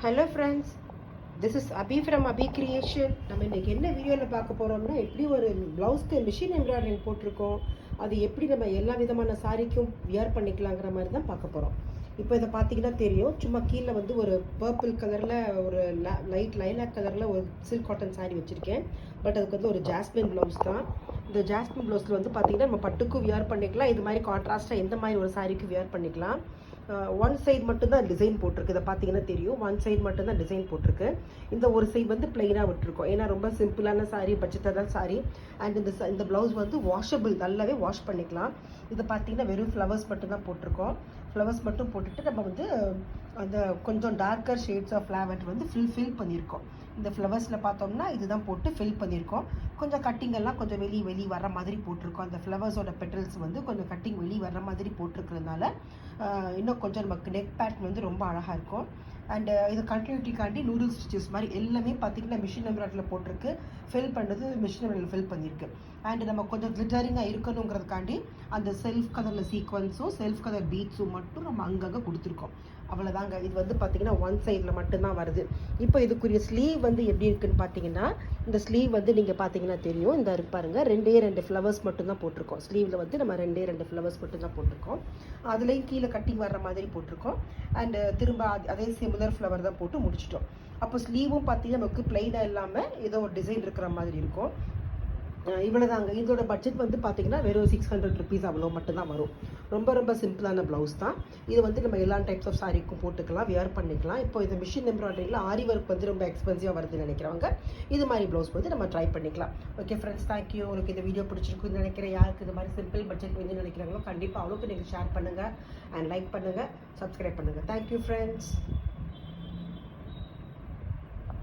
Hello friends, this is Abhi from Abhi creation. நம்ம இன்றைக்கி என்ன வீடியோவில் பார்க்க போகிறோம்னா, எப்படி ஒரு ப்ளவுஸ்க்கு மிஷின் எம்ப்ராய்டரிங் போட்டிருக்கோம், அது எப்படி நம்ம எல்லா விதமான சாரிக்கும் வியர் பண்ணிக்கலாங்கிற மாதிரி தான் பார்க்க போகிறோம். இப்போ இதை பார்த்தீங்கன்னா தெரியும், சும்மா கீழே வந்து ஒரு பர்பிள் கலரில் ஒரு லைட் லைலாக் கலரில் ஒரு சில்க் காட்டன் சாரீ வச்சுருக்கேன். பட் அதுக்கு வந்து ஒரு ஜாஸ்மின் ப்ளவுஸ் தான். இந்த ஜாஸ்மின் ப்ளவுஸில் வந்து பார்த்திங்கன்னா நம்ம பட்டுக்கும் வியர் பண்ணிக்கலாம், இது மாதிரி கான்ட்ராஸ்ட்டாக எந்த மாதிரி ஒரு சாரிக்கு வியர் பண்ணிக்கலாம். ஒன் சைடு மட்டும்தான் டிசைன் போட்டிருக்கு. இதை பார்த்தீங்கன்னா தெரியும், ஒன் சைடு மட்டும்தான் டிசைன் போட்டிருக்கு. இந்த ஒரு சைடு வந்து பிளெயினாக விட்டுருக்கோம், ஏன்னா ரொம்ப சிம்பிளான சாரீ, பட்ஜெட்டான சாரீ. அண்ட் இந்த ப்ளவுஸ் வந்து வாஷபிள், நல்லாவே வாஷ் பண்ணிக்கலாம். இதை பார்த்தீங்கன்னா வெறும் ஃப்ளவர்ஸ் மட்டும்தான் போட்டிருக்கோம். ஃப்ளவர்ஸ் மட்டும் போட்டுட்டு நம்ம வந்து அந்த கொஞ்சம் டார்க்கர் ஷேட்ஸ் ஆஃப் லாவெண்டர் வந்து ஃபில் பண்ணியிருக்கோம். இந்த ஃப்ளவர்ஸில் பார்த்தோம்னா இதுதான் போட்டு ஃபில் பண்ணியிருக்கோம். கொஞ்சம் கட்டிங் எல்லாம் கொஞ்சம் வெளியே வர மாதிரி போட்டிருக்கோம். அந்த ஃப்ளவர்ஸோட பெட்டல்ஸ் வந்து கொஞ்சம் கட்டிங் வெளியே வர மாதிரி போட்டிருக்கிறதுனால இன்னும் கொஞ்சம் நமக்கு நெக் பேட்டர்ன் வந்து ரொம்ப அழகாக இருக்கும். அண்ட் இது கண்டினியூட்டிக்காண்டி நூடுல் ஸ்டிச்சஸ் மாதிரி எல்லாமே பார்த்தீங்கன்னா மிஷின் எம்ப்ராய்டரியில் போட்டிருக்கு. ஃபில் பண்ணுறது மிஷின் எம்ப்ராய்டரியில் ஃபில் பண்ணியிருக்கு. அண்ட் நம்ம கொஞ்சம் கிளிட்டரிங்காக இருக்கணுங்கிறதுக்காண்டி அந்த செல்ஃப் கலரில் சீக்வன்ஸும் செல்ஃப் கலர் பீட்ஸும் மட்டும் நம்ம அங்கங்கே கொடுத்துருக்கோம். அவ்வளோதாங்க. இது வந்து பார்த்திங்கன்னா ஒன் சைடில் மட்டும்தான் வருது. இப்போ இதுக்குரிய ஸ்லீவ் வந்து எப்படி இருக்குன்னு பார்த்தீங்கன்னா, இந்த ஸ்லீவ் வந்து நீங்கள் பார்த்தீங்கன்னா தெரியும், இந்த பாருங்கள், ரெண்டு ஃப்ளவர்ஸ் மட்டும்தான் போட்டிருக்கோம். ஸ்லீவில் வந்து நம்ம ரெண்டு ஃப்ளவர்ஸ் மட்டும்தான் போட்டிருக்கோம். அதுலேயும் கீழே கட்டிங் வர்ற மாதிரி போட்டிருக்கோம். அண்டு திரும்ப அதே சிமிலர் ஃப்ளவர் தான் போட்டு முடிச்சிட்டோம். அப்போ ஸ்லீவும் பார்த்தீங்கன்னா நமக்கு பிளைனாக இல்லாமல் ஏதோ ஒரு டிசைன் இருக்கிற மாதிரி இருக்கும். இவ்வளோதாங்க. இதோட பட்ஜெட் வந்து பார்த்தீங்கன்னா வெறும் 600 ருபீஸ் அவ்வளோ மட்டும்தான் வரும். ரொம்ப சிம்பிளான ப்ளவுஸ் தான். இது வந்து நம்ம எல்லா டைப்ஸ் ஆஃப் சாரிக்கும் போட்டுக்கலாம், வியர் பண்ணிக்கலாம். இப்போ இந்த மிஷின் எம்ப்ராய்டரியில் ஆரி ஒர்க் வந்து ரொம்ப எக்ஸ்பென்சிவாக வருதுன்னு நினைக்கிறவங்க இது மாதிரி ப்ளவுஸ் வந்து நம்ம ட்ரை பண்ணிக்கலாம். Okay friends, thank you. உங்களுக்கு இந்த வீடியோ பிடிச்சிருக்குன்னு நினைக்கிறேன். யாருக்கு இது மாதிரி சிம்பிள் பட்ஜெட் வந்து நினைக்கிறாங்களோ கண்டிப்பாக அவ்வளோக்கு நீங்கள் ஷேர் பண்ணுங்கள் அண்ட் லைக் பண்ணுங்கள், சப்ஸ்கிரைப் பண்ணுங்கள். Thank you friends.